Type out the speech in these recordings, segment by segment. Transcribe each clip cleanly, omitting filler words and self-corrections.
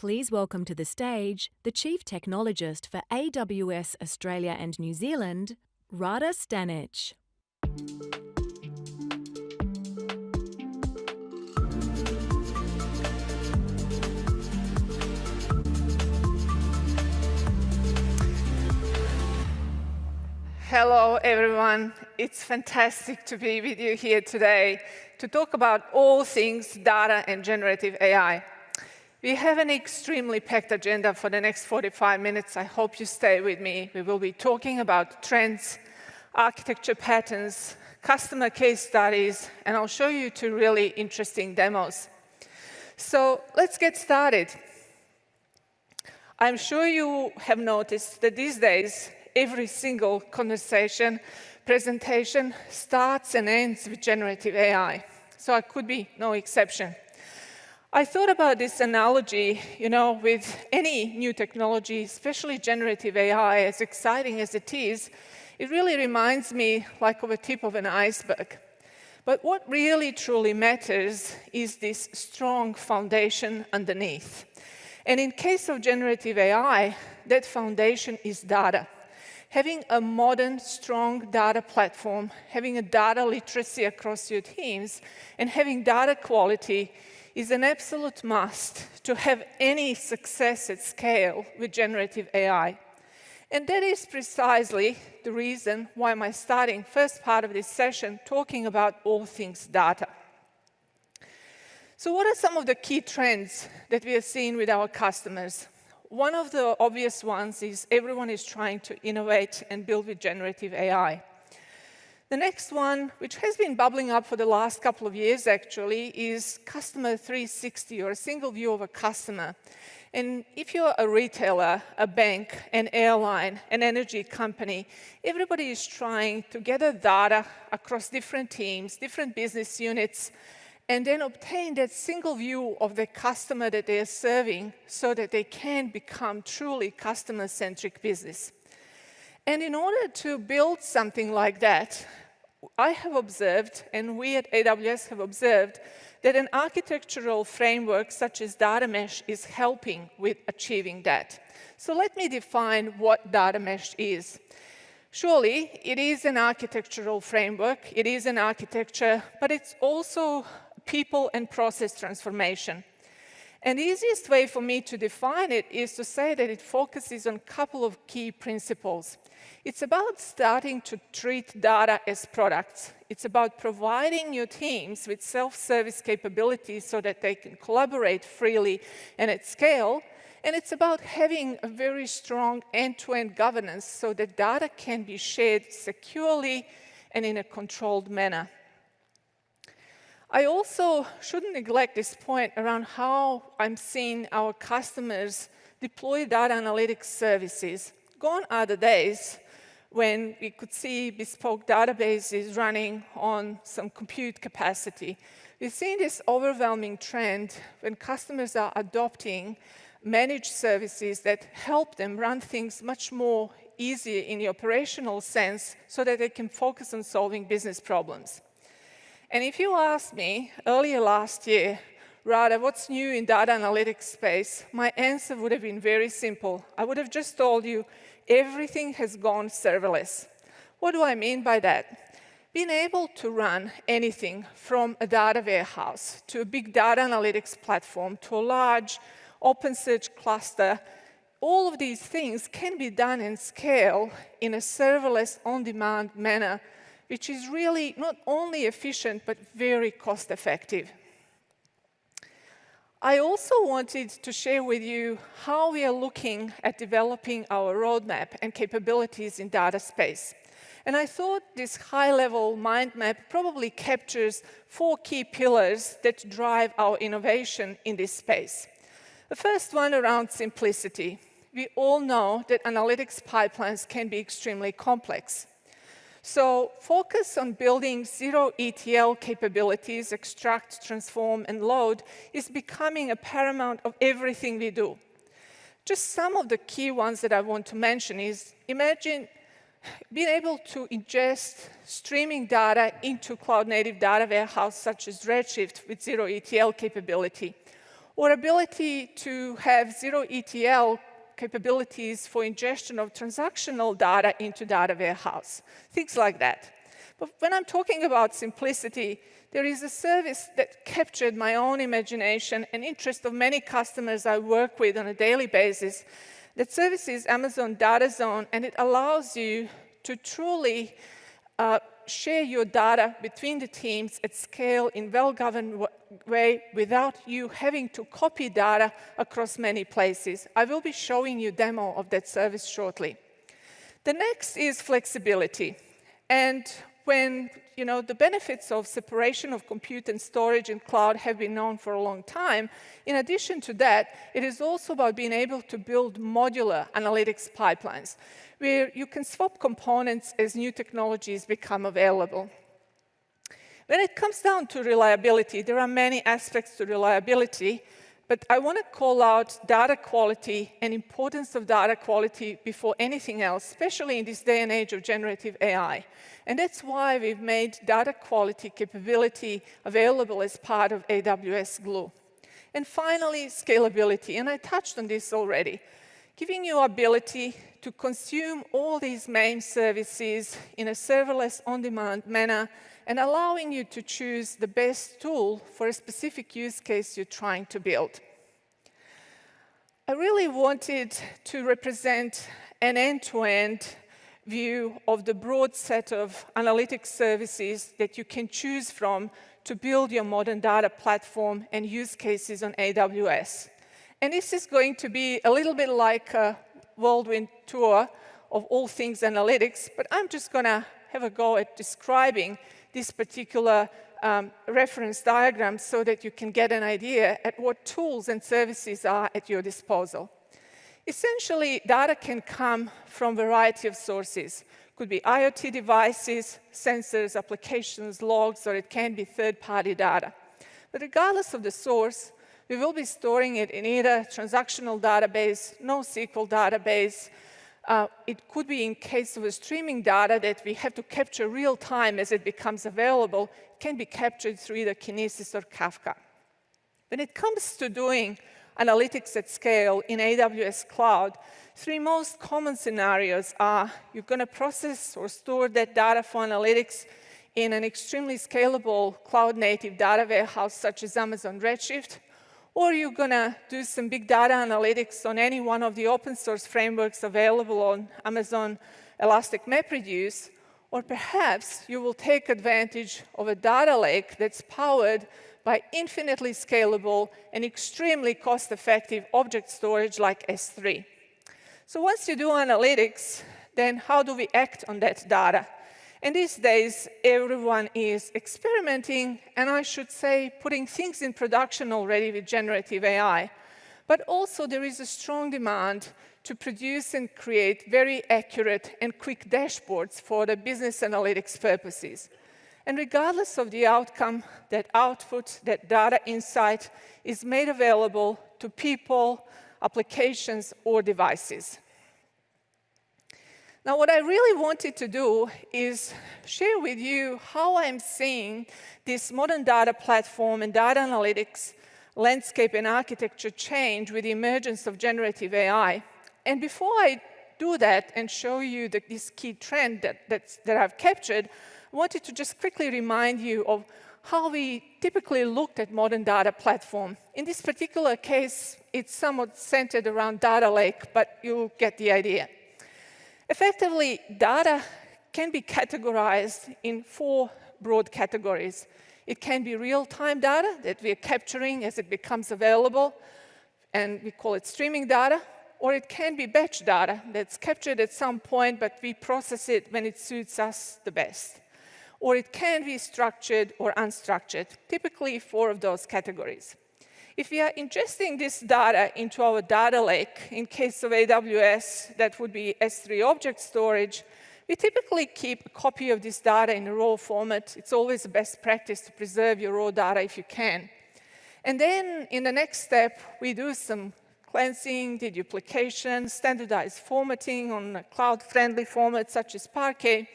Please welcome to the stage the Chief Technologist for AWS Australia and New Zealand, Rada Stanic. Hello, everyone. It's fantastic to be with you here today to talk about all things data and generative AI. We have an extremely packed agenda for the next 45 minutes. I hope you stay with me. We will be talking about trends, architecture patterns, customer case studies, and I'll show you two really interesting demos. So let's get started. I'm sure you have noticed that these days, every single conversation, presentation starts and ends with generative AI. So I could be no exception. I thought about this analogy, with any new technology, especially generative AI, as exciting as it is, it really reminds me like of a tip of an iceberg. But what really truly matters is this strong foundation underneath. And in case of generative AI, that foundation is data. Having a modern, strong data platform, having a data literacy across your teams, and having data quality is an absolute must to have any success at scale with generative AI. And that is precisely the reason why I'm starting first part of this session talking about all things data. So what are some of the key trends that we are seeing with our customers? One of the obvious ones is everyone is trying to innovate and build with generative AI. The next one, which has been bubbling up for the last couple of years actually, is customer 360, or a single view of a customer. And if you're a retailer, a bank, an airline, an energy company, everybody is trying to gather data across different teams, different business units, and then obtain that single view of the customer that they are serving so that they can become truly customer-centric business. And in order to build something like that, I have observed, and we at AWS have observed, that an architectural framework such as data mesh is helping with achieving that. So let me define what data mesh is. Surely, it is an architectural framework, it is an architecture, but it's also people and process transformation. And the easiest way for me to define it is to say that it focuses on a couple of key principles. It's about starting to treat data as products. It's about providing your teams with self-service capabilities so that they can collaborate freely and at scale. And it's about having a very strong end-to-end governance so that data can be shared securely and in a controlled manner. I also shouldn't neglect this point around how I'm seeing our customers deploy data analytics services. Gone are the days when we could see bespoke databases running on some compute capacity. We're seeing this overwhelming trend when customers are adopting managed services that help them run things much more easier in the operational sense so that they can focus on solving business problems. And if you asked me earlier last year, Rada, what's new in data analytics space? My answer would have been very simple. I would have just told you everything has gone serverless. What do I mean by that? Being able to run anything from a data warehouse to a big data analytics platform to a large OpenSearch cluster, all of these things can be done in scale in a serverless on-demand manner, which is really not only efficient, but very cost-effective. I also wanted to share with you how we are looking at developing our roadmap and capabilities in data space. And I thought this high-level mind map probably captures 4 key pillars that drive our innovation in this space. The first one around simplicity. We all know that analytics pipelines can be extremely complex. So focus on building zero ETL capabilities, extract, transform, and load, is becoming a paramount of everything we do. Just some of the key ones that I want to mention is, imagine being able to ingest streaming data into cloud-native data warehouse such as Redshift with zero ETL capability, or ability to have zero ETL capabilities for ingestion of transactional data into data warehouse, things like that. But when I'm talking about simplicity, there is a service that captured my own imagination and interest of many customers I work with on a daily basis. That service is Amazon Data Zone, and it allows you to truly share your data between the teams at scale in a well-governed way without you having to copy data across many places. I will be showing you a demo of that service shortly. The next is flexibility. And when the benefits of separation of compute and storage in cloud have been known for a long time, in addition to that, it is also about being able to build modular analytics pipelines, where you can swap components as new technologies become available. When it comes down to reliability, there are many aspects to reliability, but I want to call out data quality and importance of data quality before anything else, especially in this day and age of generative AI. And that's why we've made data quality capability available as part of AWS Glue. And finally, scalability, and I touched on this already. Giving you ability to consume all these main services in a serverless on-demand manner and allowing you to choose the best tool for a specific use case you're trying to build. I really wanted to represent an end-to-end view of the broad set of analytics services that you can choose from to build your modern data platform and use cases on AWS. And this is going to be a little bit like a whirlwind tour of all things analytics, but I'm just going to have a go at describing this particular reference diagram so that you can get an idea at what tools and services are at your disposal. Essentially, data can come from a variety of sources. It could be IoT devices, sensors, applications, logs, or it can be third-party data. But regardless of the source, we will be storing it in either transactional database, NoSQL database. It could be in case of a streaming data that we have to capture real time as it becomes available. It can be captured through either Kinesis or Kafka. When it comes to doing analytics at scale in AWS Cloud, three most common scenarios are you're going to process or store that data for analytics in an extremely scalable cloud-native data warehouse such as Amazon Redshift, or you're going to do some big data analytics on any one of the open source frameworks available on Amazon Elastic MapReduce, or perhaps you will take advantage of a data lake that's powered by infinitely scalable and extremely cost-effective object storage like S3. So once you do analytics, then how do we act on that data? And these days, everyone is experimenting, and I should say, putting things in production already with generative AI. But also, there is a strong demand to produce and create very accurate and quick dashboards for the business analytics purposes. And regardless of the outcome, that output, that data insight is made available to people, applications, or devices. Now, what I really wanted to do is share with you how I'm seeing this modern data platform and data analytics landscape and architecture change with the emergence of generative AI. And before I do that and show you this key trend that I've captured, I wanted to just quickly remind you of how we typically looked at modern data platform. In this particular case, it's somewhat centered around data lake, but you'll get the idea. Effectively, data can be categorized in four broad categories. It can be real-time data that we are capturing as it becomes available, and we call it streaming data, or it can be batch data that's captured at some point, but we process it when it suits us the best. Or it can be structured or unstructured, typically four of those categories. If we are ingesting this data into our data lake, in case of AWS, that would be S3 object storage, we typically keep a copy of this data in a raw format. It's always the best practice to preserve your raw data if you can. And then in the next step, we do some cleansing, deduplication, standardized formatting on a cloud-friendly format such as Parquet,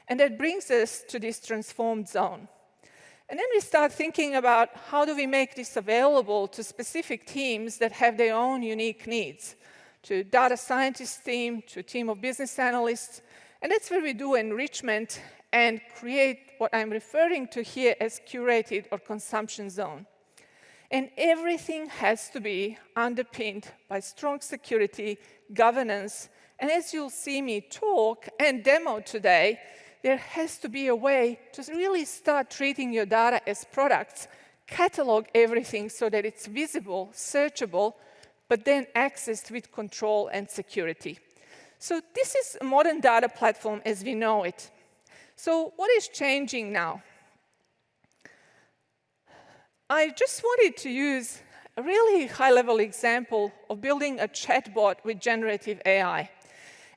and that brings us to this transformed zone. And then we start thinking about how do we make this available to specific teams that have their own unique needs, to data scientist team, to a team of business analysts. And that's where we do enrichment and create what I'm referring to here as curated or consumption zone. And everything has to be underpinned by strong security, governance, and as you'll see me talk and demo today, there has to be a way to really start treating your data as products, catalog everything so that it's visible, searchable, but then accessed with control and security. So this is a modern data platform as we know it. So what is changing now? I just wanted to use a really high-level example of building a chatbot with generative AI.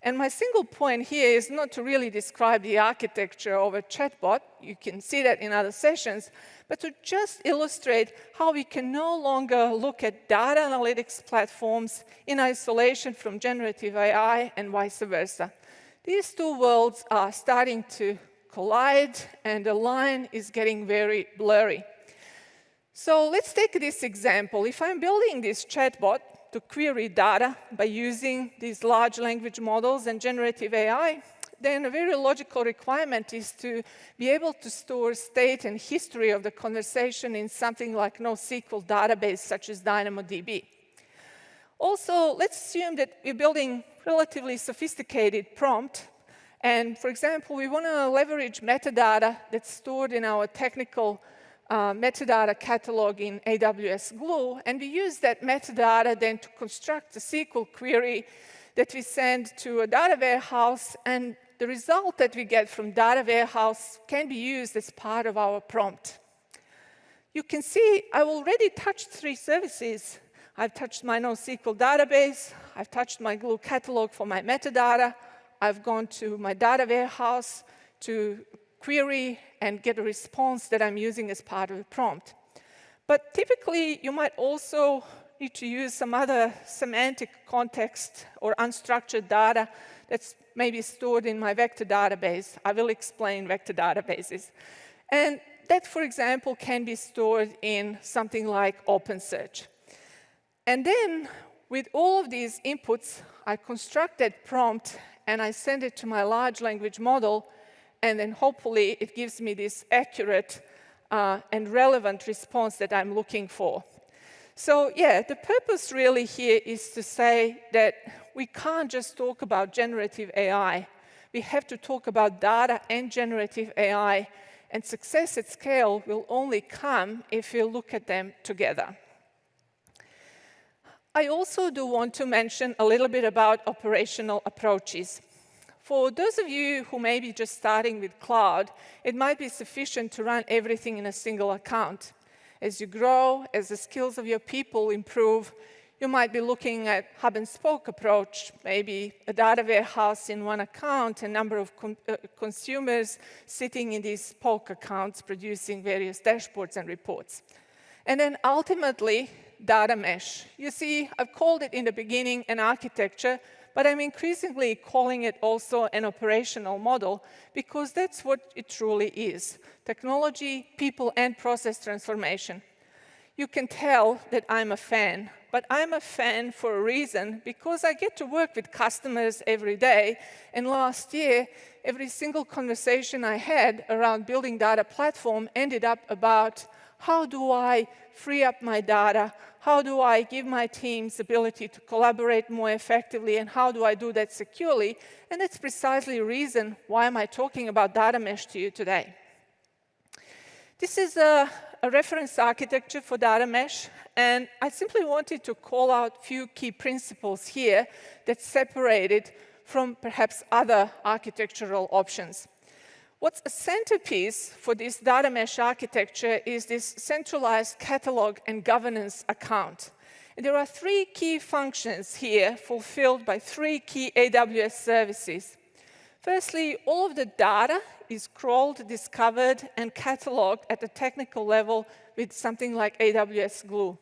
And my single point here is not to really describe the architecture of a chatbot, you can see that in other sessions, but to just illustrate how we can no longer look at data analytics platforms in isolation from generative AI and vice versa. These two worlds are starting to collide, and the line is getting very blurry. So let's take this example. If I'm building this chatbot to query data by using these large language models and generative AI, then a very logical requirement is to be able to store state and history of the conversation in something like NoSQL database such as DynamoDB. Also, let's assume that we're building relatively sophisticated prompt, and for example, we want to leverage metadata that's stored in our technical metadata catalog in AWS Glue, and we use that metadata then to construct a SQL query that we send to a data warehouse, and the result that we get from data warehouse can be used as part of our prompt. You can see I've already touched 3 services. I've touched my NoSQL database, I've touched my Glue catalog for my metadata, I've gone to my data warehouse to query and get a response that I'm using as part of the prompt. But typically, you might also need to use some other semantic context or unstructured data that's maybe stored in my vector database. I will explain vector databases. And that, for example, can be stored in something like OpenSearch. And then, with all of these inputs, I construct that prompt and I send it to my large language model, and then hopefully it gives me this accurate and relevant response that I'm looking for. So yeah, the purpose really here is to say that we can't just talk about generative AI. We have to talk about data and generative AI, and success at scale will only come if we look at them together. I also do want to mention a little bit about operational approaches. For those of you who may be just starting with cloud, it might be sufficient to run everything in a single account. As you grow, as the skills of your people improve, you might be looking at hub and spoke approach, maybe a data warehouse in one account, a number of consumers sitting in these spoke accounts producing various dashboards and reports. And then ultimately, data mesh. You see, I've called it in the beginning an architecture, but I'm increasingly calling it also an operational model because that's what it truly is: technology, people, and process transformation. You can tell that I'm a fan, but I'm a fan for a reason, because I get to work with customers every day, and last year, every single conversation I had around building data platform ended up about how do I free up my data, how do I give my teams the ability to collaborate more effectively, and how do I do that securely? And that's precisely the reason why am I talking about data mesh to you today. This is a reference architecture for data mesh, and I simply wanted to call out a few key principles here that separate it from perhaps other architectural options. What's a centerpiece for this data mesh architecture is this centralized catalog and governance account. And there are 3 key functions here fulfilled by 3 key AWS services. Firstly, all of the data is crawled, discovered, and cataloged at the technical level with something like AWS Glue.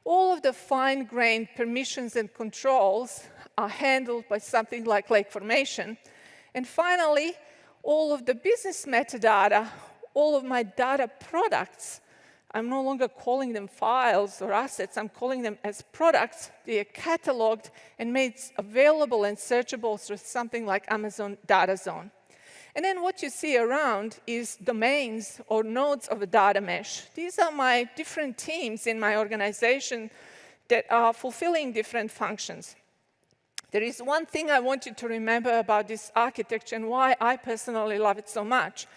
All of the fine-grained permissions and controls are handled by something like Lake Formation. And finally, all of the business metadata, all of my data products, I'm no longer calling them files or assets, I'm calling them as products. They are cataloged and made available and searchable through something like Amazon Data Zone. And then what you see around is domains or nodes of a data mesh. These are my different teams in my organization that are fulfilling different functions. There is one thing I want you to remember about this architecture and why I personally love it so much,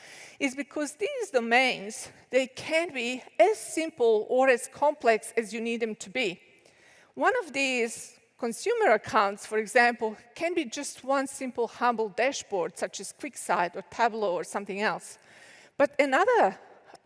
is because these domains, they can be as simple or as complex as you need them to be. One of these consumer accounts, for example, can be just one simple humble dashboard, such as QuickSight or Tableau or something else. But another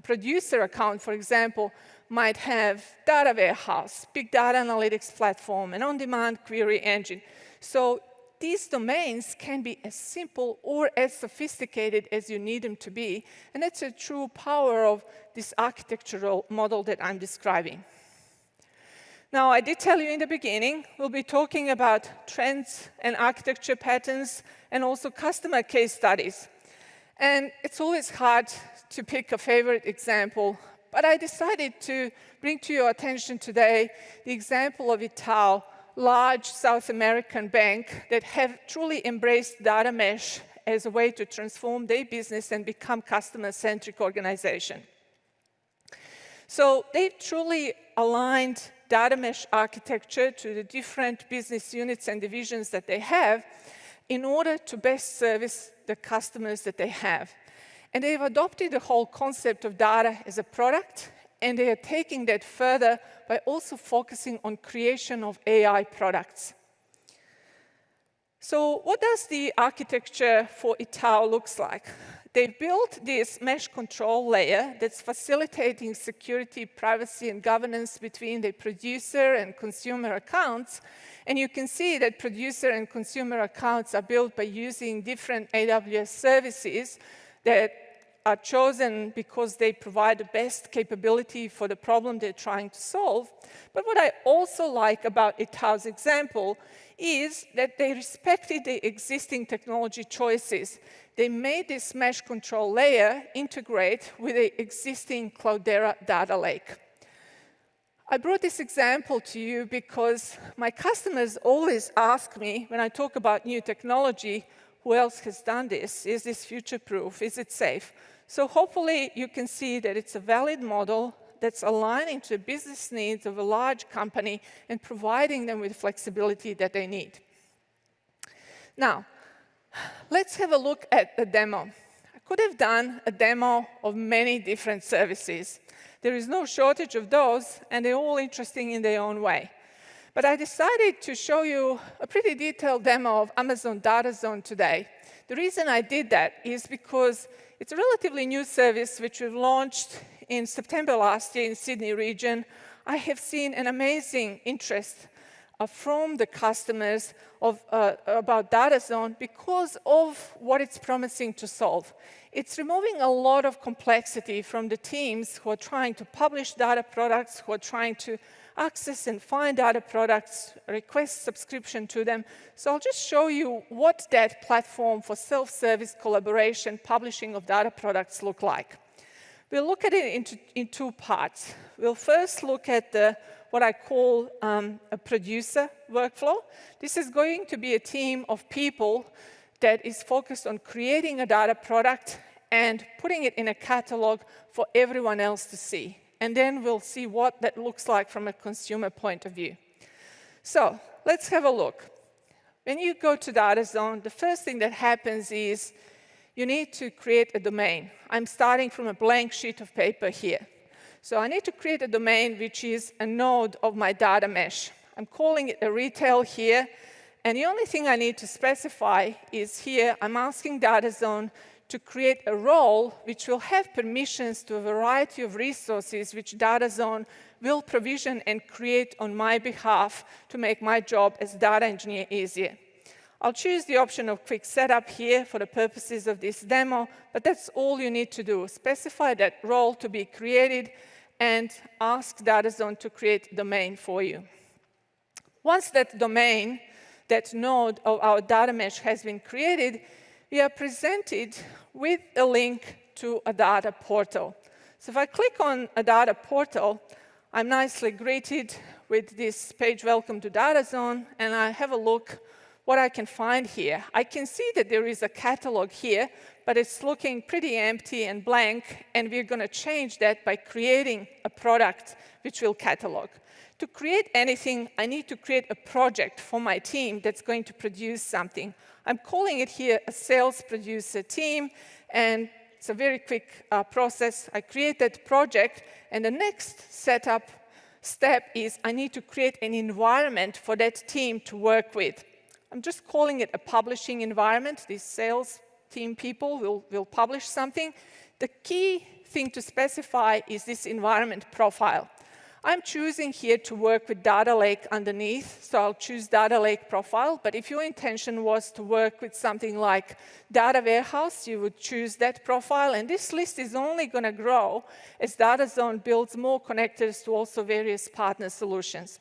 producer account, for example, might have data warehouse, big data analytics platform, an on-demand query engine. So these domains can be as simple or as sophisticated as you need them to be. And that's a true power of this architectural model that I'm describing. Now, I did tell you in the beginning, we'll be talking about trends and architecture patterns and also customer case studies. And it's always hard to pick a favorite example, but I decided to bring to your attention today the example of Itaú, large South American bank that have truly embraced data mesh as a way to transform their business and become customer-centric organization. So they've truly aligned data mesh architecture to the different business units and divisions that they have in order to best service the customers that they have. And they've adopted the whole concept of data as a product, and they are taking that further by also focusing on creation of AI products. So what does the architecture for Itaú looks like? They've built this mesh control layer that's facilitating security, privacy, and governance between the producer and consumer accounts. And you can see that producer and consumer accounts are built by using different AWS services that are chosen because they provide the best capability for the problem they're trying to solve. But what I also like about Itaú's example is that they respected the existing technology choices. They made this mesh control layer integrate with the existing Cloudera data lake. I brought this example to you because my customers always ask me, when I talk about new technology, who else has done this? Is this future-proof? Is it safe? So hopefully you can see that it's a valid model that's aligning to the business needs of a large company and providing them with flexibility that they need. Now, let's have a look at the demo. I could have done a demo of many different services. There is no shortage of those, and they're all interesting in their own way. But I decided to show you a pretty detailed demo of Amazon Data Zone today. The reason I did that is because it's a relatively new service which we've launched in September last year in Sydney region. I have seen an amazing interest from the customers about Data Zone because of what it's promising to solve. It's removing a lot of complexity from the teams who are trying to publish data products, who are trying to access and find data products, request subscription to them. So I'll just show you what that platform for self-service collaboration, publishing of data products look like. We'll look at it in two parts. We'll first look at what I call a producer workflow. This is going to be a team of people that is focused on creating a data product and putting it in a catalog for everyone else to see. And then we'll see what that looks like from a consumer point of view. So let's have a look. When you go to Data Zone, the first thing that happens is you need to create a domain. I'm starting from a blank sheet of paper here. So I need to create a domain which is a node of my data mesh. I'm calling it a retail here. And the only thing I need to specify is here, I'm asking Data Zone to create a role which will have permissions to a variety of resources which Data Zone will provision and create on my behalf to make my job as a data engineer easier. I'll choose the option of quick setup here for the purposes of this demo, but that's all you need to do. Specify that role to be created and ask Data Zone to create a domain for you. Once that domain, that node of our data mesh has been created, we are presented with a link to a data portal. So if I click on a data portal, I'm nicely greeted with this page, Welcome to Data Zone, and I have a look what I can find here. I can see that there is a catalog here, but it's looking pretty empty and blank, and we're going to change that by creating a product which will catalog. To create anything, I need to create a project for my team that's going to produce something. I'm calling it here a sales producer team, and it's a very quick process. I create that project, and the next setup step is I need to create an environment for that team to work with. I'm just calling it a publishing environment. These sales team people will publish something. The key thing to specify is this environment profile. I'm choosing here to work with data lake underneath, so I'll choose data lake profile. But if your intention was to work with something like data warehouse, you would choose that profile. And this list is only going to grow as Data Zone builds more connectors to also various partner solutions.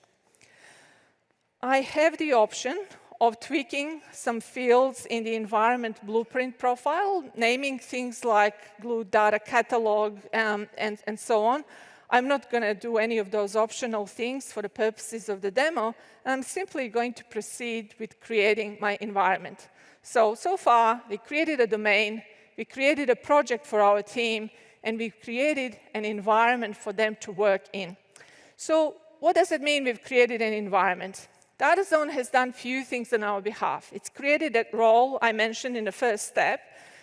I have the option of tweaking some fields in the environment blueprint profile, naming things like Glue Data Catalog and so on. I'm not going to do any of those optional things for the purposes of the demo. I'm simply going to proceed with creating my environment. So far, we created a domain, we created a project for our team, and we created an environment for them to work in. So what does it mean we've created an environment? Data Zone has done few things on our behalf. It's created that role I mentioned in the first step.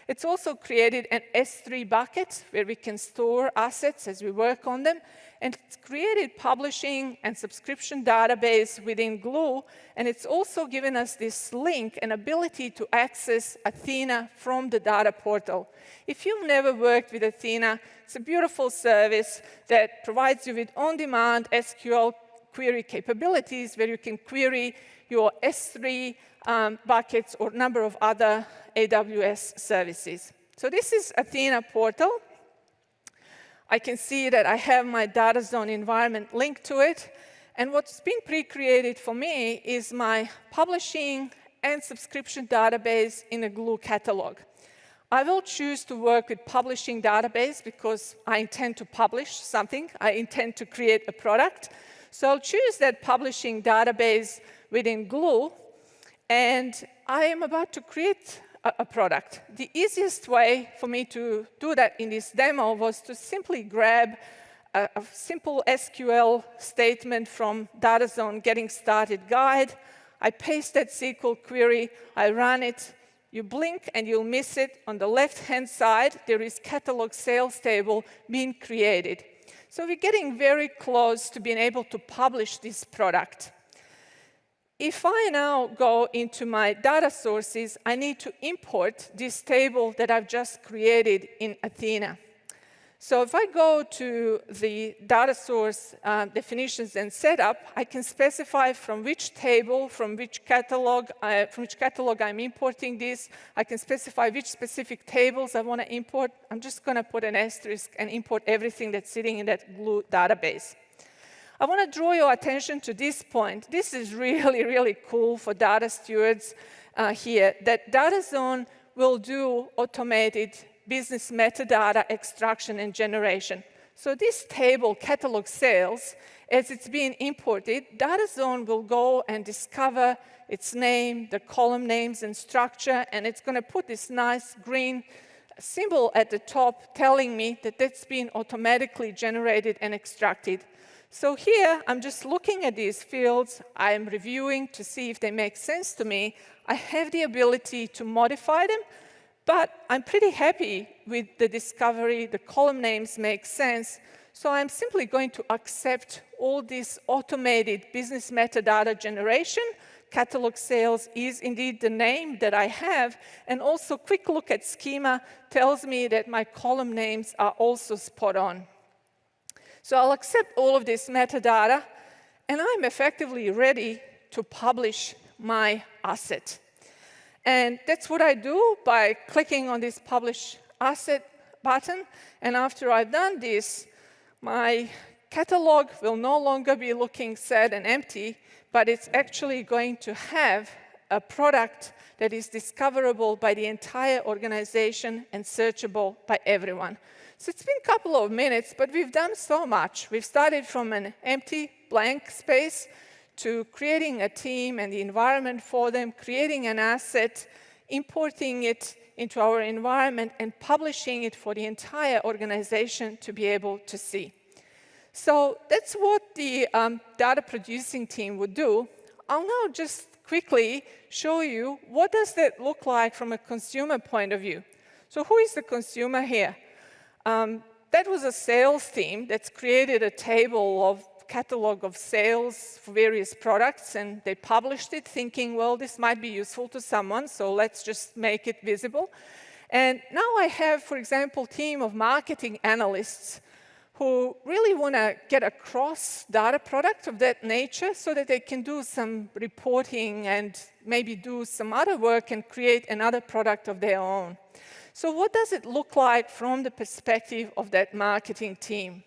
It's also created an S3 bucket where we can store assets as we work on them. And it's created publishing and subscription database within Glue. And it's also given us this link and ability to access Athena from the data portal. If you've never worked with Athena, it's a beautiful service that provides you with on-demand SQL query capabilities where you can query your S3 buckets or number of other AWS services. So this is Athena portal. I can see that I have my Data Zone environment linked to it. And what's been pre-created for me is my publishing and subscription database in a Glue catalog. I will choose to work with publishing database because I intend to publish something. I intend to create a product. So I'll choose that publishing database within Glue. And I am about to create a product. The easiest way for me to do that in this demo was to simply grab a simple SQL statement from Data Zone Getting Started Guide. I paste that SQL query, I run it. You blink and you'll miss it. On the left-hand side, there is catalog sales table being created. So we're getting very close to being able to publish this product. If I now go into my data sources, I need to import this table that I've just created in Athena. So if I go to the data source definitions and setup, I can specify from which table, from which catalog I'm importing this. I can specify which specific tables I want to import. I'm just going to put an asterisk and import everything that's sitting in that Glue database. I want to draw your attention to this point. This is really, really cool for data stewards here, that Data Zone will do automated business metadata extraction and generation. So this table, catalog sales, as it's being imported, Data Zone will go and discover its name, the column names and structure, and it's going to put this nice green symbol at the top telling me that that's been automatically generated and extracted. So here, I'm just looking at these fields. I'm reviewing to see if they make sense to me. I have the ability to modify them, but I'm pretty happy with the discovery. The column names make sense. So I'm simply going to accept all this automated business metadata generation. Catalog sales is indeed the name that I have. And also, quick look at schema tells me that my column names are also spot on. So I'll accept all of this metadata, and I'm effectively ready to publish my asset. And that's what I do by clicking on this Publish Asset button. And after I've done this, my catalog will no longer be looking sad and empty, but it's actually going to have a product that is discoverable by the entire organization and searchable by everyone. So it's been a couple of minutes, but we've done so much. We've started from an empty, blank space to creating a team and the environment for them, creating an asset, importing it into our environment, and publishing it for the entire organization to be able to see. So that's what the data producing team would do. I'll now just quickly show you what does that look like from a consumer point of view. So who is the consumer here? That was a sales team that's created a table of catalog of sales for various products, and they published it thinking, well, this might be useful to someone, so let's just make it visible. And now I have, for example, a team of marketing analysts who really want to get across data product of that nature so that they can do some reporting and maybe do some other work and create another product of their own. So what does it look like from the perspective of that marketing team?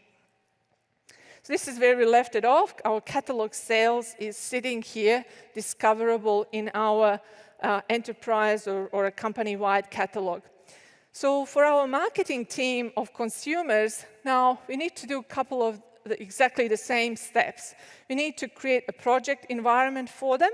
So this is where we left it off. Our catalog sales is sitting here, discoverable in our enterprise or a company-wide catalog. So for our marketing team of consumers, now we need to do a couple of exactly the same steps. We need to create a project environment for them.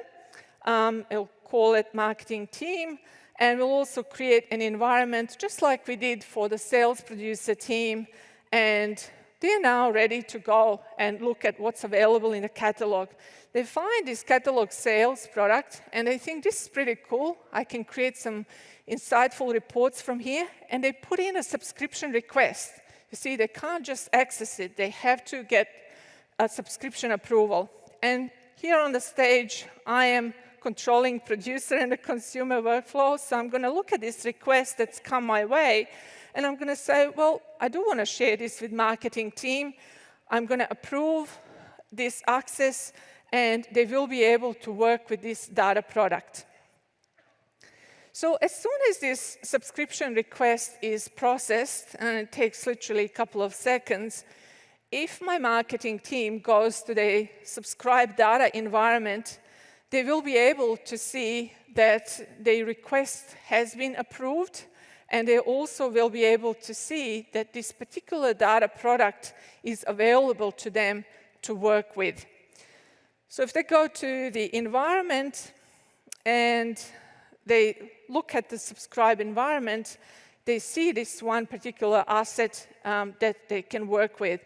We'll call it marketing team. And we'll also create an environment just like we did for the sales producer team. And they're now ready to go and look at what's available in the catalog. They find this catalog sales product, and they think this is pretty cool. I can create some insightful reports from here. And they put in a subscription request. You see, they can't just access it. They have to get a subscription approval. And here on the stage, I am controlling producer and the consumer workflow. So I'm going to look at this request that's come my way, and I'm going to say, well, I do want to share this with marketing team. I'm going to approve this access, and they will be able to work with this data product. So as soon as this subscription request is processed, and it takes literally a couple of seconds, if my marketing team goes to the subscribe data environment, they will be able to see that the request has been approved, and they also will be able to see that this particular data product is available to them to work with. So if they go to the environment and they look at the subscribe environment, they see this one particular asset that they can work with.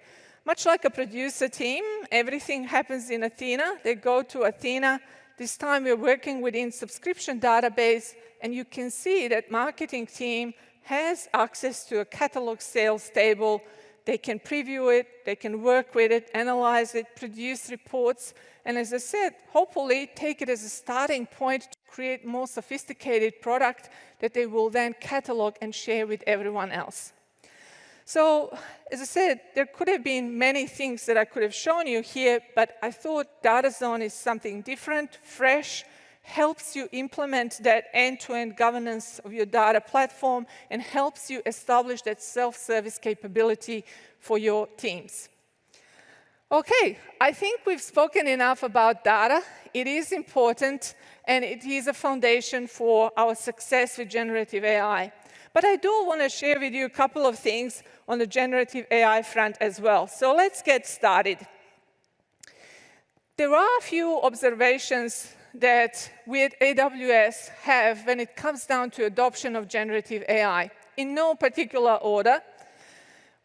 Much like a producer team, everything happens in Athena. They go to Athena. This time we're working within subscription database, and you can see that marketing team has access to a catalog sales table. They can preview it, they can work with it, analyze it, produce reports, and as I said, hopefully take it as a starting point to create more sophisticated product that they will then catalog and share with everyone else. So, as I said, there could have been many things that I could have shown you here, but I thought Data Zone is something different, fresh, helps you implement that end-to-end governance of your data platform, and helps you establish that self-service capability for your teams. Okay, I think we've spoken enough about data. It is important, and it is a foundation for our success with generative AI. But I do want to share with you a couple of things on the generative AI front as well. So let's get started. There are a few observations that we at AWS have when it comes down to adoption of generative AI. In no particular order,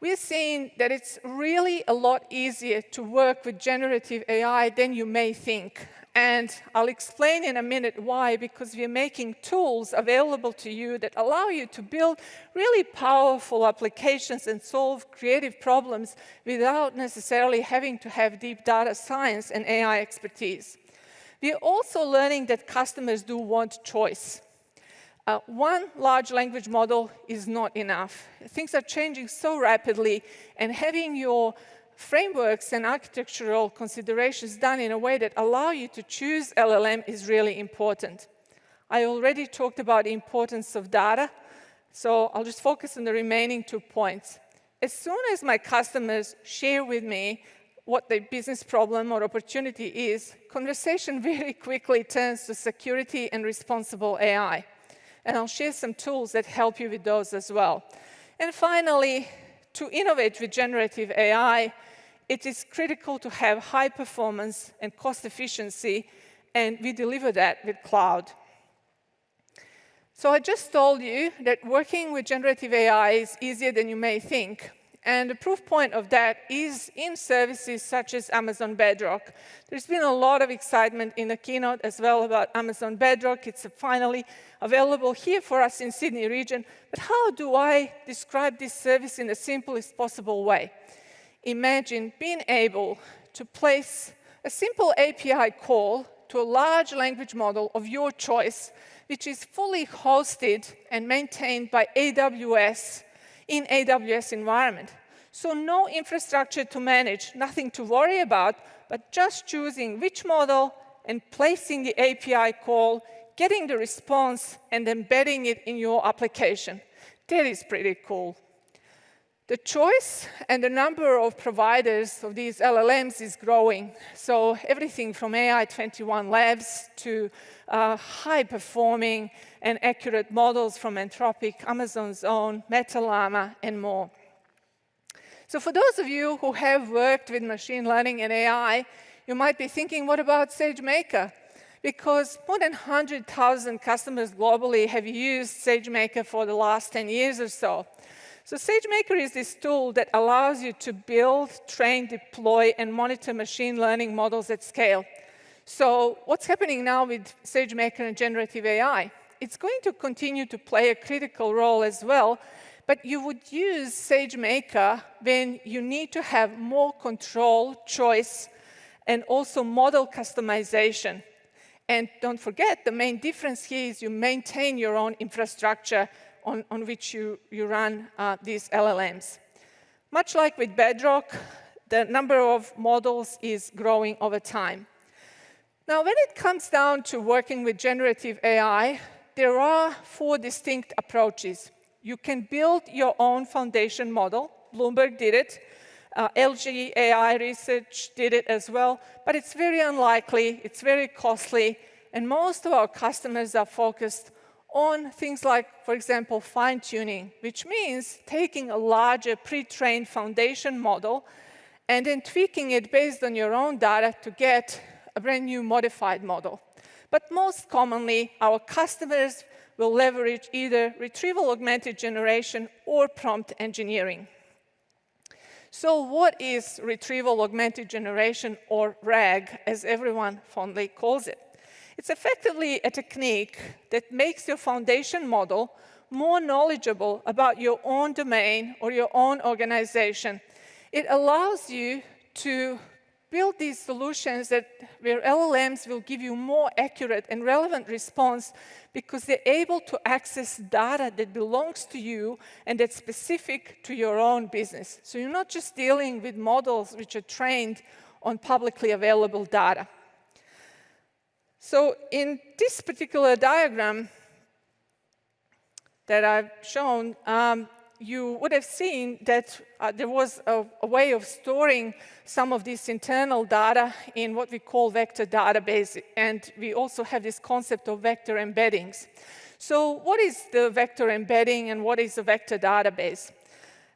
we're seeing that it's really a lot easier to work with generative AI than you may think. And I'll explain in a minute why, because we're making tools available to you that allow you to build really powerful applications and solve creative problems without necessarily having to have deep data science and AI expertise. We're also learning that customers do want choice. One large language model is not enough. Things are changing so rapidly, and having your frameworks and architectural considerations done in a way that allow you to choose LLM is really important. I already talked about the importance of data, so I'll just focus on the remaining 2 points. As soon as my customers share with me what the business problem or opportunity is, conversation very quickly turns to security and responsible AI. And I'll share some tools that help you with those as well. And finally, to innovate with generative AI, it is critical to have high performance and cost efficiency, and we deliver that with cloud. So I just told you that working with generative AI is easier than you may think. And the proof point of that is in services such as Amazon Bedrock. There's been a lot of excitement in the keynote as well about Amazon Bedrock. It's finally available here for us in Sydney region. But how do I describe this service in the simplest possible way? Imagine being able to place a simple API call to a large language model of your choice, which is fully hosted and maintained by AWS in AWS environment. So no infrastructure to manage, nothing to worry about, but just choosing which model and placing the API call, getting the response, and embedding it in your application. That is pretty cool. The choice and the number of providers of these LLMs is growing. So everything from AI21 Labs to high-performing and accurate models from Anthropic, Amazon's own, MetaLlama, and more. So for those of you who have worked with machine learning and AI, you might be thinking, what about SageMaker? Because more than 100,000 customers globally have used SageMaker for the last 10 years or so. So SageMaker is this tool that allows you to build, train, deploy, and monitor machine learning models at scale. So what's happening now with SageMaker and generative AI? It's going to continue to play a critical role as well, but you would use SageMaker when you need to have more control, choice, and also model customization. And don't forget, the main difference here is you maintain your own infrastructure on which you run these LLMs. Much like with Bedrock, the number of models is growing over time. Now, when it comes down to working with generative AI, there are 4 distinct approaches. You can build your own foundation model. Bloomberg did it. LG AI Research did it as well. But it's very unlikely, it's very costly, and most of our customers are focused on things like, for example, fine-tuning, which means taking a larger pre-trained foundation model and then tweaking it based on your own data to get a brand new modified model. But most commonly, our customers will leverage either retrieval-augmented generation or prompt engineering. So what is retrieval-augmented generation, or RAG, as everyone fondly calls it? It's effectively a technique that makes your foundation model more knowledgeable about your own domain or your own organization. It allows you to build these solutions where LLMs will give you more accurate and relevant response because they're able to access data that belongs to you and that's specific to your own business. So you're not just dealing with models which are trained on publicly available data. So in this particular diagram that I've shown, you would have seen that there was a way of storing some of this internal data in what we call vector database, and we also have this concept of vector embeddings. So what is the vector embedding and what is a vector database?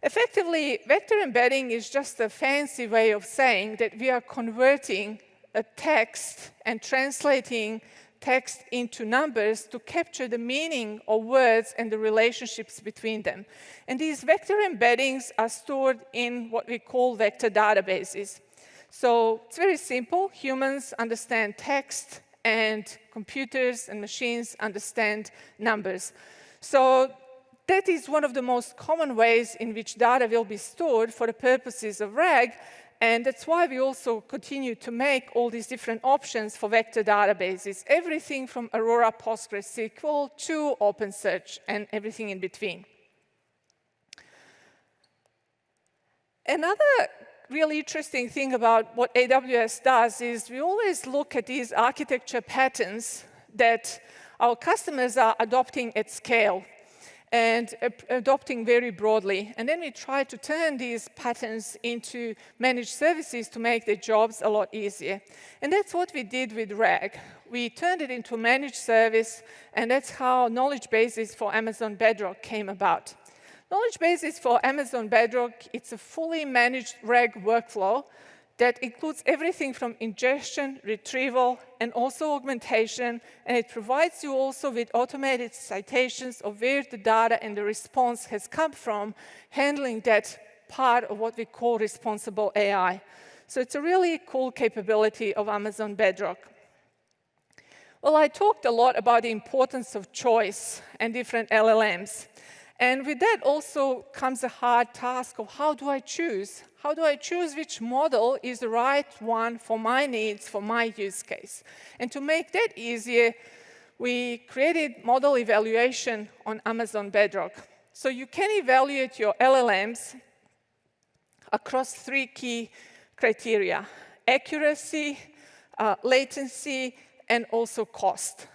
Effectively, vector embedding is just a fancy way of saying that we are converting a text and translating text into numbers to capture the meaning of words and the relationships between them. And these vector embeddings are stored in what we call vector databases. So it's very simple. Humans understand text, and computers and machines understand numbers. So that is one of the most common ways in which data will be stored for the purposes of RAG. And that's why we also continue to make all these different options for vector databases, everything from Aurora PostgreSQL to OpenSearch and everything in between. Another really interesting thing about what AWS does is we always look at these architecture patterns that our customers are adopting at scale. and adopting very broadly. And then we try to turn these patterns into managed services to make their jobs a lot easier. And that's what we did with RAG. We turned it into a managed service, and that's how knowledge bases for Amazon Bedrock came about. Knowledge bases for Amazon Bedrock, it's a fully managed RAG workflow that includes everything from ingestion, retrieval, and also augmentation, and it provides you also with automated citations of where the data and the response has come from, handling that part of what we call responsible AI. So it's a really cool capability of Amazon Bedrock. Well, I talked a lot about the importance of choice and different LLMs. And with that also comes a hard task of how do I choose? How do I choose which model is the right one for my needs, for my use case? And to make that easier, we created model evaluation on Amazon Bedrock. So you can evaluate your LLMs across 3 key criteria: accuracy, latency, and also cost.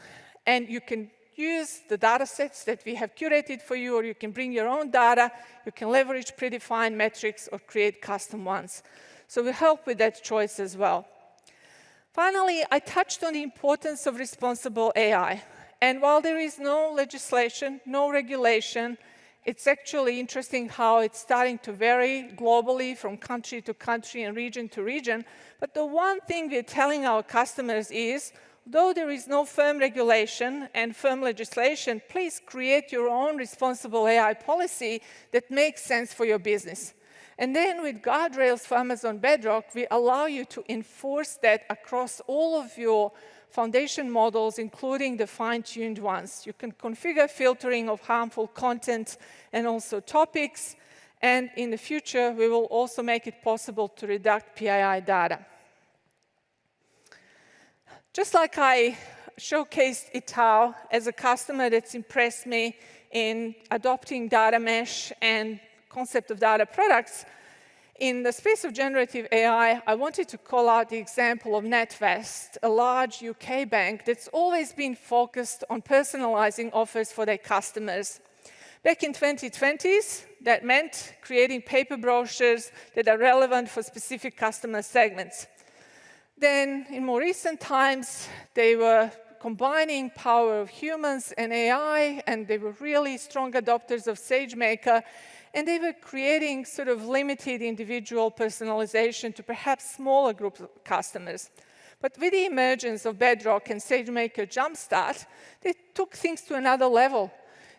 And you can use the data sets that we have curated for you, or you can bring your own data. You can leverage predefined metrics or create custom ones. So we help with that choice as well. Finally, I touched on the importance of responsible AI. And while there is no legislation, no regulation, it's actually interesting how it's starting to vary globally from country to country and region to region. But the one thing we're telling our customers is, though there is no firm regulation and firm legislation, please create your own responsible AI policy that makes sense for your business. And then with guardrails for Amazon Bedrock, we allow you to enforce that across all of your foundation models, including the fine-tuned ones. You can configure filtering of harmful content and also topics. And in the future, we will also make it possible to redact PII data. Just like I showcased Itaú as a customer that's impressed me in adopting data mesh and concept of data products, in the space of generative AI, I wanted to call out the example of NatWest, a large UK bank that's always been focused on personalizing offers for their customers. Back in 2020s, that meant creating paper brochures that are relevant for specific customer segments. Then, in more recent times, they were combining power of humans and AI, and they were really strong adopters of SageMaker, and they were creating sort of limited individual personalization to perhaps smaller groups of customers. But with the emergence of Bedrock and SageMaker Jumpstart, they took things to another level.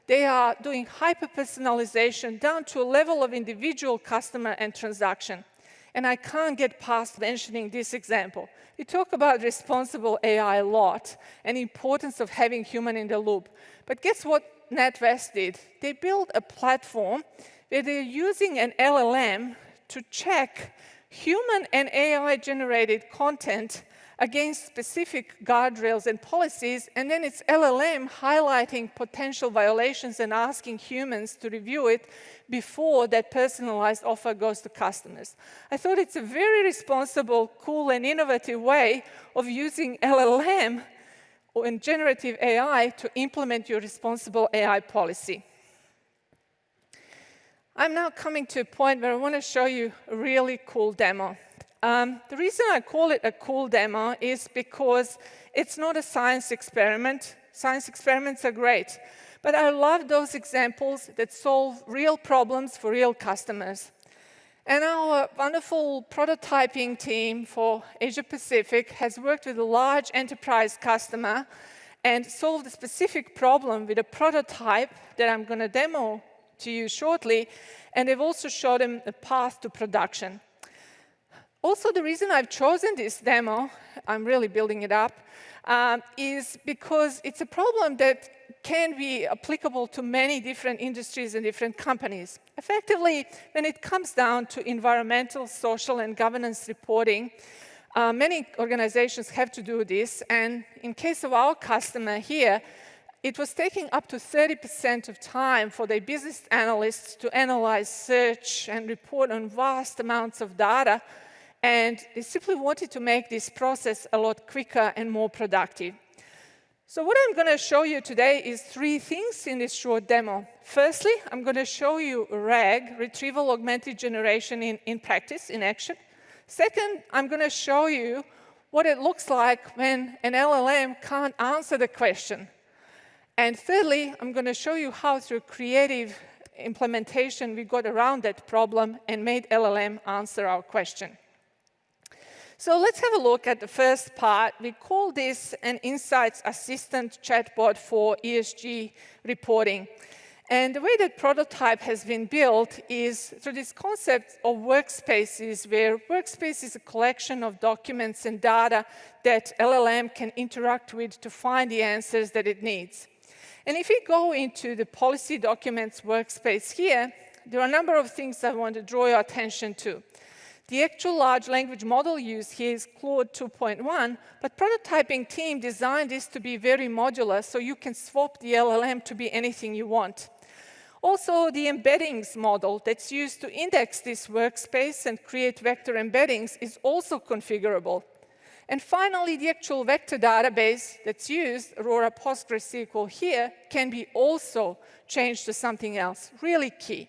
They are doing hyper-personalization down to a level of individual customer and transaction. And I can't get past mentioning this example. We talk about responsible AI a lot and the importance of having human in the loop. But guess what NatWest did? They built a platform where they're using an LLM to check human and AI-generated content against specific guardrails and policies, and then it's LLM highlighting potential violations and asking humans to review it before that personalized offer goes to customers. I thought it's a very responsible, cool, and innovative way of using LLM and generative AI to implement your responsible AI policy. I'm now coming to a point where I want to show you a really cool demo. The reason I call it a cool demo is because it's not a science experiment. Science experiments are great. But I love those examples that solve real problems for real customers. And our wonderful prototyping team for Asia Pacific has worked with a large enterprise customer and solved a specific problem with a prototype that I'm going to demo to you shortly. And they've also showed them a path to production. Also, the reason I've chosen this demo, I'm really building it up, is because it's a problem that can be applicable to many different industries and different companies. Effectively, when it comes down to environmental, social, and governance reporting, many organizations have to do this. And in case of our customer here, it was taking up to 30% of time for their business analysts to analyze, search, and report on vast amounts of data. And they simply wanted to make this process a lot quicker and more productive. So what I'm going to show you today is 3 things in this short demo. Firstly, I'm going to show you RAG, Retrieval Augmented Generation in practice, in action. Second, I'm going to show you what it looks like when an LLM can't answer the question. And thirdly, I'm going to show you how through creative implementation we got around that problem and made LLM answer our question. So let's have a look at the first part. We call this an Insights Assistant chatbot for ESG reporting. And the way that prototype has been built is through this concept of workspaces, where workspace is a collection of documents and data that LLM can interact with to find the answers that it needs. And if we go into the policy documents workspace here, there are a number of things I want to draw your attention to. The actual large language model used here is Claude 2.1, but prototyping team designed this to be very modular, so you can swap the LLM to be anything you want. Also, the embeddings model that's used to index this workspace and create vector embeddings is also configurable. And finally, the actual vector database that's used, Aurora PostgreSQL here, can be also changed to something else, really key.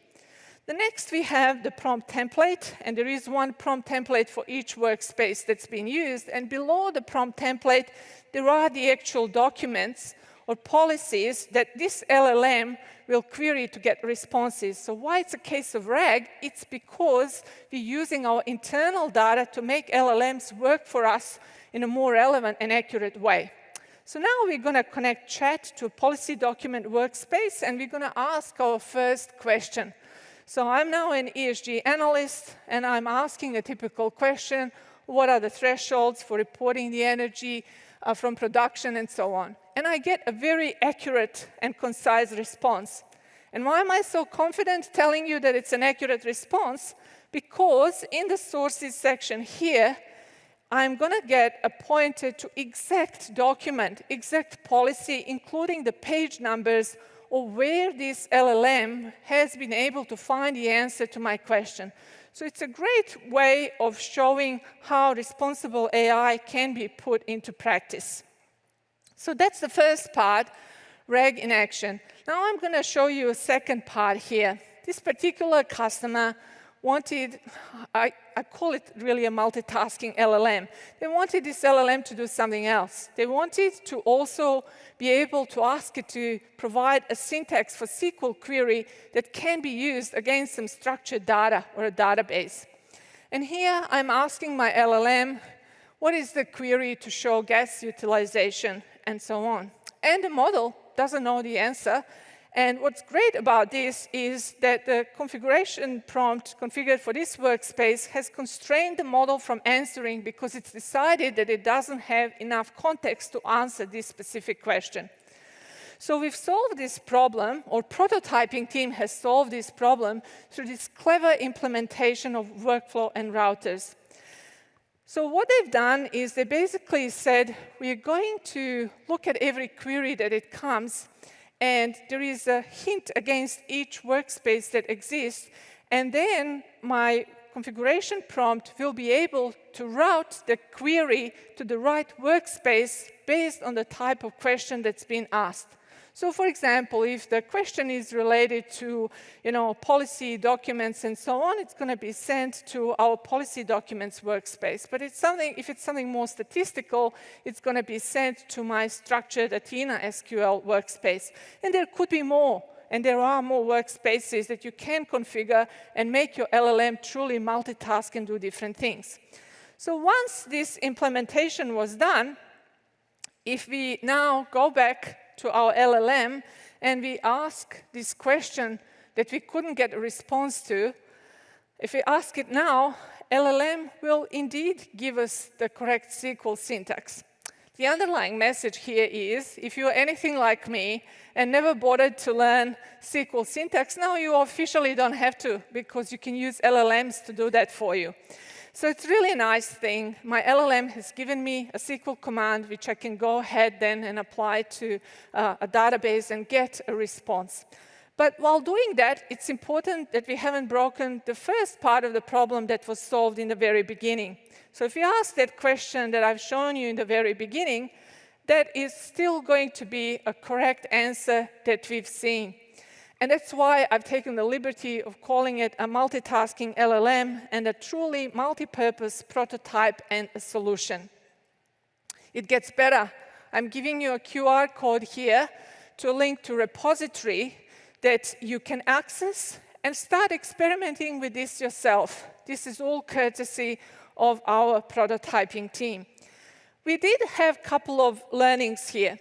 The next, we have the prompt template, and there is one prompt template for each workspace that's been used. And below the prompt template, there are the actual documents or policies that this LLM will query to get responses. So why it's a case of RAG? It's because we're using our internal data to make LLMs work for us in a more relevant and accurate way. So now we're going to connect chat to a policy document workspace, and we're going to ask our first question. So I'm now an ESG analyst, and I'm asking a typical question: what are the thresholds for reporting the energy from production and so on? And I get a very accurate and concise response. And why am I so confident telling you that it's an accurate response? Because in the sources section here, I'm going to get a pointer to exact document, exact policy, including the page numbers of where this LLM has been able to find the answer to my question. So it's a great way of showing how responsible AI can be put into practice. So that's the first part, RAG in action. Now I'm going to show you a second part here. This particular customer wanted, I call it really a multitasking LLM. They wanted this LLM to do something else. They wanted to also be able to ask it to provide a syntax for SQL query that can be used against some structured data or a database. And here I'm asking my LLM, what is the query to show gas utilization, and so on. And the model doesn't know the answer. And what's great about this is that the configuration prompt configured for this workspace has constrained the model from answering because it's decided that it doesn't have enough context to answer this specific question. So we've solved this problem, or prototyping team has solved this problem through this clever implementation of workflow and routers. So what they've done is they basically said, we're going to look at every query that it comes, and there is a hint against each workspace that exists, and then my configuration prompt will be able to route the query to the right workspace based on the type of question that's been asked. So for example, if the question is related to policy documents and so on, it's going to be sent to our policy documents workspace. But if it's something more statistical, it's going to be sent to my structured Athena SQL workspace. And there could be more. And there are more workspaces that you can configure and make your LLM truly multitask and do different things. So once this implementation was done, if we now go back to our LLM and we ask this question that we couldn't get a response to, if we ask it now, LLM will indeed give us the correct SQL syntax. The underlying message here is, if you're anything like me and never bothered to learn SQL syntax, now you officially don't have to, because you can use LLMs to do that for you. So it's really a nice thing. My LLM has given me a SQL command, which I can go ahead then and apply to a database and get a response. But while doing that, it's important that we haven't broken the first part of the problem that was solved in the very beginning. So if we ask that question that I've shown you in the very beginning, that is still going to be a correct answer that we've seen. And that's why I've taken the liberty of calling it a multitasking LLM and a truly multi-purpose prototype and a solution. It gets better. I'm giving you a QR code here to link to a repository that you can access and start experimenting with this yourself. This is all courtesy of our prototyping team. We did have a couple of learnings here.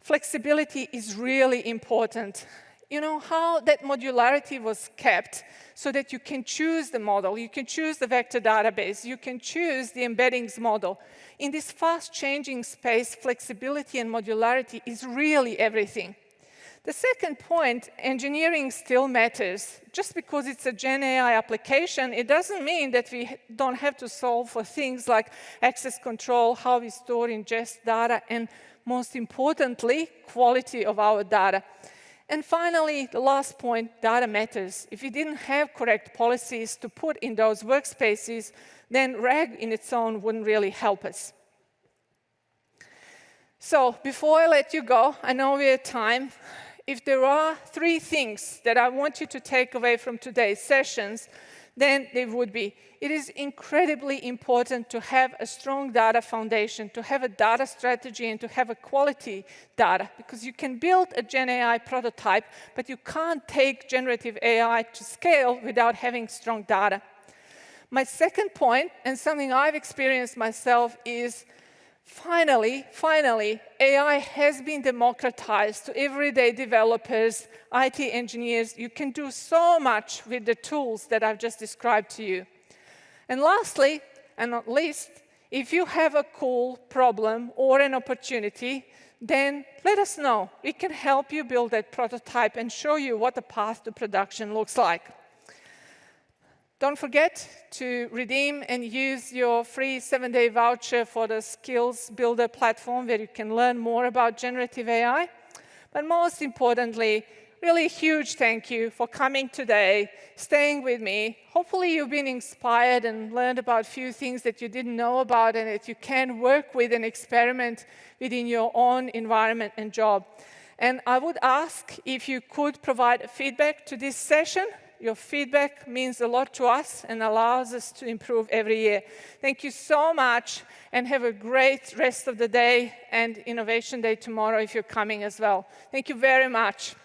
Flexibility is really important. You know, how that modularity was kept so that you can choose the model, you can choose the vector database, you can choose the embeddings model. In this fast-changing space, flexibility and modularity is really everything. The second point, engineering still matters. Just because it's a Gen AI application, it doesn't mean that we don't have to solve for things like access control, how we store, ingest data, and most importantly, quality of our data. And finally, the last point, data matters. If we didn't have correct policies to put in those workspaces, then RAG in its own wouldn't really help us. So before I let you go, I know we're at time. If there are 3 things that I want you to take away from today's sessions, then they would be, it is incredibly important to have a strong data foundation, to have a data strategy, and to have a quality data, because you can build a Gen AI prototype, but you can't take generative AI to scale without having strong data. My second point, and something I've experienced myself, is finally, AI has been democratized to everyday developers, IT engineers. You can do so much with the tools that I've just described to you. And lastly, and not least, if you have a cool problem or an opportunity, then let us know. We can help you build that prototype and show you what the path to production looks like. Don't forget to redeem and use your free 7-day voucher for the Skills Builder platform, where you can learn more about generative AI. But most importantly, really a huge thank you for coming today, staying with me. Hopefully you've been inspired and learned about a few things that you didn't know about and that you can work with and experiment within your own environment and job. And I would ask if you could provide feedback to this session. Your feedback means a lot to us and allows us to improve every year. Thank you so much, and have a great rest of the day and Innovation Day tomorrow if you're coming as well. Thank you very much.